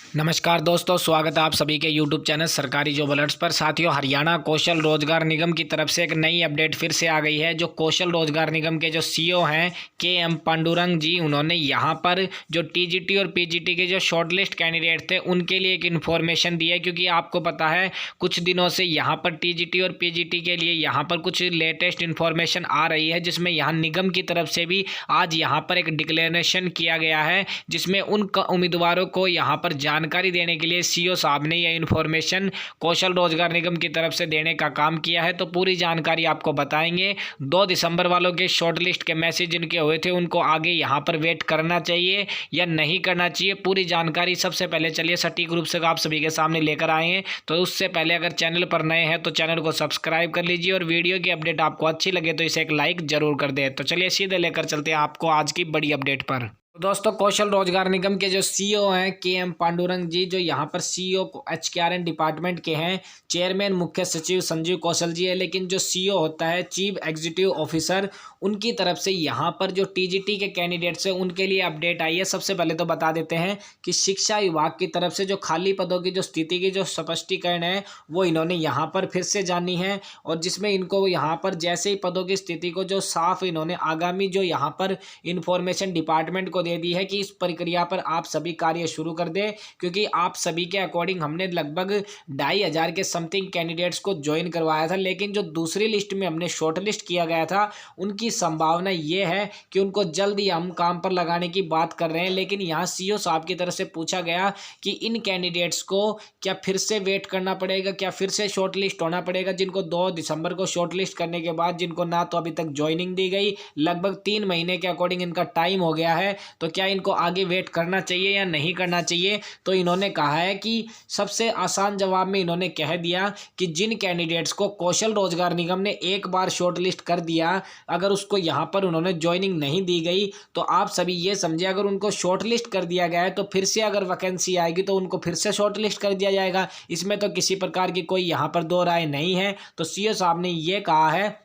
नमस्कार दोस्तों, स्वागत है आप सभी के YouTube चैनल सरकारी जॉब अलर्ट्स पर। साथियों, हरियाणा कौशल रोजगार निगम की तरफ से एक नई अपडेट फिर से आ गई है। जो कौशल रोजगार निगम के जो सीईओ हैं के.एम. पांडुरंग जी, उन्होंने यहाँ पर जो टीजीटी और पीजीटी के जो शॉर्टलिस्ट कैंडिडेट थे उनके लिए एक इन्फॉर्मेशन दी है। क्योंकि आपको पता है कुछ दिनों से यहाँ पर टीजीटी और पीजीटी के लिए यहाँ पर कुछ लेटेस्ट इन्फॉर्मेशन आ रही है, जिसमें यहाँ निगम की तरफ से भी आज यहाँ पर एक डिक्लेरेशन किया गया है, जिसमें उन उम्मीदवारों को यहाँ पर जानकारी देने के लिए सीईओ साहब ने यह इन्फॉर्मेशन कौशल रोजगार निगम की तरफ से देने का काम किया है। तो पूरी जानकारी आपको बताएंगे। 2 दिसंबर वालों के शॉर्टलिस्ट के मैसेज जिनके हुए थे उनको आगे यहाँ पर वेट करना चाहिए या नहीं करना चाहिए, पूरी जानकारी सबसे पहले चलिए सटीक रूप से आप सभी के सामने लेकर आए हैं। तो उससे पहले अगर चैनल पर नए हैं तो चैनल को सब्सक्राइब कर लीजिए और वीडियो की अपडेट आपको अच्छी लगे तो इसे एक लाइक जरूर कर दे। तो चलिए सीधे लेकर चलते हैं आपको आज की बड़ी अपडेट पर। दोस्तों, कौशल रोजगार निगम के जो सीईओ हैं के.एम. पांडुरंग जी, जो यहाँ पर सीईओ HKRN डिपार्टमेंट के हैं, चेयरमैन मुख्य सचिव संजीव कौशल जी है, लेकिन जो सीईओ होता है चीफ एग्जीक्यूटिव ऑफिसर, उनकी तरफ से यहाँ पर जो टीजीटी के कैंडिडेट्स हैं उनके लिए अपडेट आई है। सबसे पहले तो बता देते हैं कि शिक्षा विभाग की तरफ से जो खाली पदों की जो स्थिति की जो स्पष्टीकरण है वो इन्होंने यहाँ पर फिर से जानी है, और जिसमें इनको यहाँ पर जैसे ही पदों की स्थिति को जो साफ इन्होंने आगामी जो यहाँ पर इंफॉर्मेशन डिपार्टमेंट को दे दी है कि इस प्रक्रिया पर आप सभी कार्य शुरू कर दें। क्योंकि आप सभी के अकॉर्डिंग हमने लगभग 2500 के समथिंग कैंडिडेट्स को ज्वाइन करवाया था, लेकिन जो दूसरी लिस्ट में हमने शॉर्ट लिस्ट किया गया था उनकी संभावना ये है कि उनको जल्द ही हम काम पर लगाने की बात कर रहे हैं। लेकिन यहाँ सीईओ साहब की तरफ से पूछा गया कि इन कैंडिडेट्स को क्या फिर से वेट करना पड़ेगा, क्या फिर से शॉर्ट लिस्ट होना पड़ेगा, जिनको 2 दिसंबर को शॉर्ट लिस्ट करने के बाद जिनको ना तो अभी तक ज्वाइनिंग दी गई, लगभग 3 महीने के अकॉर्डिंग इनका टाइम हो गया है, तो क्या इनको आगे वेट करना चाहिए या नहीं करना चाहिए। तो इन्होंने कहा है कि सबसे आसान जवाब में इन्होंने कह दिया कि जिन कैंडिडेट्स को कौशल रोजगार निगम ने एक बार शॉर्टलिस्ट कर दिया, अगर उसको यहाँ पर उन्होंने ज्वाइनिंग नहीं दी गई तो आप सभी ये समझे, अगर उनको शॉर्टलिस्ट कर दिया गया है तो फिर से अगर वैकेंसी आएगी तो उनको फिर से शॉर्टलिस्ट कर दिया जाएगा। इसमें तो किसी प्रकार की कोई यहाँ पर दो राय नहीं है। तो सीईओ साहब ने ये कहा है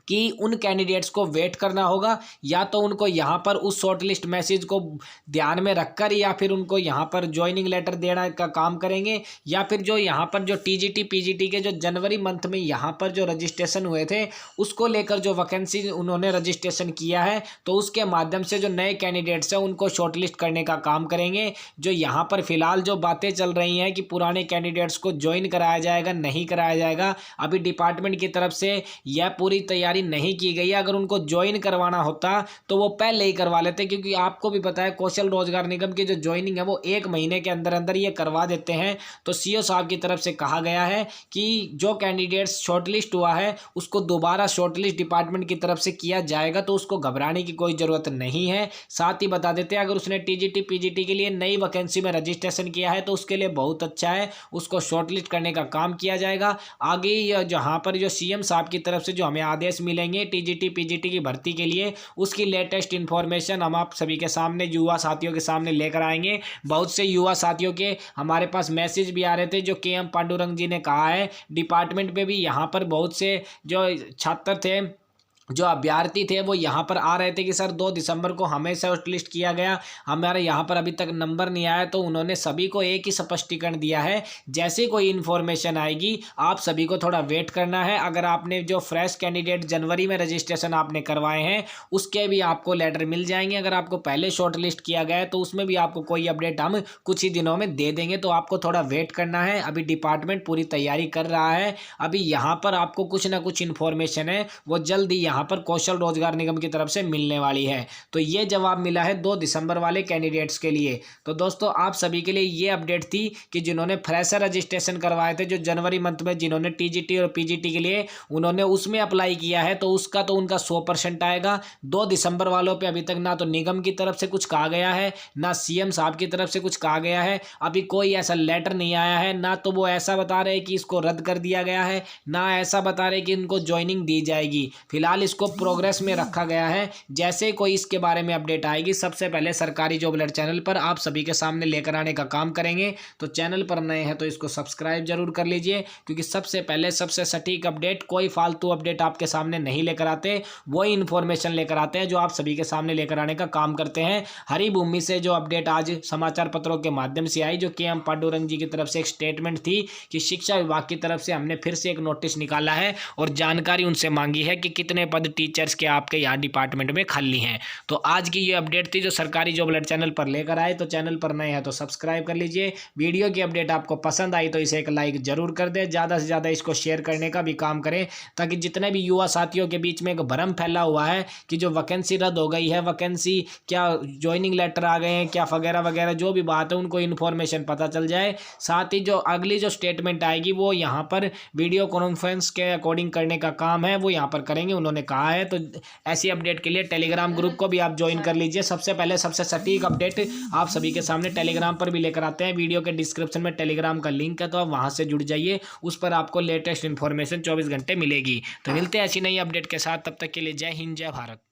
कि उन कैंडिडेट्स को वेट करना होगा, या तो उनको यहाँ पर उस शॉर्टलिस्ट मैसेज को ध्यान में रखकर या फिर उनको यहाँ पर ज्वाइनिंग लेटर देने का काम करेंगे, या फिर जो यहाँ पर जो टीजीटी पीजीटी के जो जनवरी मंथ में यहाँ पर जो रजिस्ट्रेशन हुए थे उसको लेकर जो वैकेंसी उन्होंने रजिस्ट्रेशन किया है तो उसके माध्यम से जो नए कैंडिडेट्स हैं उनको शॉर्टलिस्ट करने का काम करेंगे। जो यहाँ पर फिलहाल जो बातें चल रही हैं कि पुराने कैंडिडेट्स को ज्वाइन कराया जाएगा नहीं कराया जाएगा, अभी डिपार्टमेंट की तरफ से यह पूरी तैयारी नहीं की गई है। अगर उनको ज्वाइन करवाना होता तो वो पहले ही करवा लेते, क्योंकि आपको भी पता है कौशल रोजगार निगम की जो ज्वाइनिंग है वो 1 महीने के अंदर अंदर ये करवा देते हैं। तो सीईओ साहब की तरफ से कहा गया है कि जो कैंडिडेट्स शॉर्टलिस्ट हुआ है उसको दोबारा शॉर्टलिस्ट डिपार्टमेंट की तरफ से किया जाएगा, तो उसको घबराने की कोई जरूरत नहीं है। साथ ही बता देते हैं, अगर उसने टीजीटी पीजीटी के लिए नई वैकेंसी में रजिस्ट्रेशन किया है तो उसके लिए बहुत अच्छा है, उसको शॉर्टलिस्ट करने का काम किया जाएगा। आगे जहाँ पर जो सीएम साहब की तरफ से जो हमें आदेश मिलेंगे टीजीटी पीजीटी की भर्ती के लिए, उसकी लेटेस्ट इन्फॉर्मेशन हम आप सभी के सामने युवा साथियों के सामने लेकर आएंगे। बहुत से युवा साथियों के हमारे पास मैसेज भी आ रहे थे, जो के.एम. पांडुरंग जी ने कहा है डिपार्टमेंट पे भी यहाँ पर बहुत से जो छात्र थे, जो अभ्यर्थी थे, वो यहाँ पर आ रहे थे कि सर 2 दिसंबर को हमें शॉर्टलिस्ट किया गया, हमारे यहाँ पर अभी तक नंबर नहीं आया। तो उन्होंने सभी को एक ही स्पष्टीकरण दिया है, जैसे कोई इन्फॉर्मेशन आएगी आप सभी को थोड़ा वेट करना है। अगर आपने जो फ्रेश कैंडिडेट जनवरी में रजिस्ट्रेशन आपने करवाए हैं उसके भी आपको लेटर मिल जाएंगे। अगर आपको पहले शॉर्टलिस्ट किया गया है तो उसमें भी आपको कोई अपडेट हम कुछ ही दिनों में दे देंगे, तो आपको थोड़ा वेट करना है। अभी डिपार्टमेंट पूरी तैयारी कर रहा है, अभी यहाँ पर आपको कुछ ना कुछ इन्फॉर्मेशन है वो जल्दी यहाँ पर कौशल रोजगार निगम की तरफ से मिलने वाली है। तो ये जवाब मिला है 2 दिसंबर वाले कैंडिडेट्स के लिए। तो दोस्तों, आप सभी के लिए ये अपडेट थी कि जिन्होंने फ्रेशर रजिस्ट्रेशन करवाए थे, जो जनवरी मंथ में जिन्होंने टीजीटी और पीजीटी के लिए उन्होंने उसमें अप्लाई किया है, तो उसका तो उनका 100% आएगा। 2 दिसंबर वालों पे अभी तक ना तो निगम की तरफ से कुछ कहा गया है, ना सीएम साहब की तरफ से कुछ कहा गया है। अभी कोई ऐसा लेटर नहीं आया है, ना तो वो ऐसा बता रहे कि इसको रद्द कर दिया गया है, ना ऐसा बता रहे कि इनको ज्वाइनिंग दी जाएगी। फिलहाल इसको प्रोग्रेस में रखा गया है। जैसे ही कोई इसके बारे में अपडेट आएगी सबसे पहले सरकारी जॉब अलर्ट चैनल पर आप सभी के सामने लेकर आने का काम करेंगे। तो चैनल पर नए हैं तो इसको सब्सक्राइब जरूर कर लीजिए, क्योंकि सबसे पहले सबसे सटीक अपडेट, कोई फालतू अपडेट आपके सामने नहीं लेकर आते, वही इन्फॉर्मेशन लेकर आते हैं जो आप सभी के सामने लेकर आने का काम करते हैं। हरी भूमि से जो अपडेट आज समाचार पत्रों के माध्यम से आई, जो के एम पांडुरंग जी की तरफ से एक स्टेटमेंट थी कि शिक्षा विभाग की तरफ से हमने फिर से एक नोटिस निकाला है और जानकारी उनसे मांगी है कि कितने पद टीचर्स के आपके यहाँ डिपार्टमेंट में खाली हैं। तो आज की ये अपडेट थी जो सरकारी जॉब अलर्ट चैनल पर लेकर आए। तो चैनल पर नए हैं तो सब्सक्राइब कर लीजिए। वीडियो की अपडेट आपको पसंद आई तो इसे एक लाइक जरूर कर दें, ज़्यादा से ज़्यादा इसको शेयर करने का भी काम करें, ताकि जितने भी युवा साथियों के बीच में एक भ्रम फैला हुआ है कि जो वैकेंसी रद्द हो गई है, वैकेंसी क्या ज्वाइनिंग लेटर आ गए हैं क्या वगैरह वगैरह, जो भी बात है उनको इन्फॉर्मेशन पता चल जाए। साथ ही जो अगली जो स्टेटमेंट आएगी वो यहाँ पर वीडियो कॉन्फ्रेंस के अकॉर्डिंग करने का काम है, वो यहाँ पर करेंगे उन्होंने कहा है। तो ऐसी अपडेट के लिए टेलीग्राम ग्रुप को भी आप ज्वाइन कर लीजिए। सबसे पहले सबसे सटीक अपडेट आप सभी के सामने टेलीग्राम पर भी लेकर आते हैं। वीडियो के डिस्क्रिप्शन में टेलीग्राम का लिंक है, तो आप वहाँ से जुड़ जाइए, उस पर आपको लेटेस्ट इन्फॉर्मेशन 24 घंटे मिलेगी। तो मिलते हैं ऐसी नई अपडेट के साथ, तब तक के लिए जय हिंद जय भारत।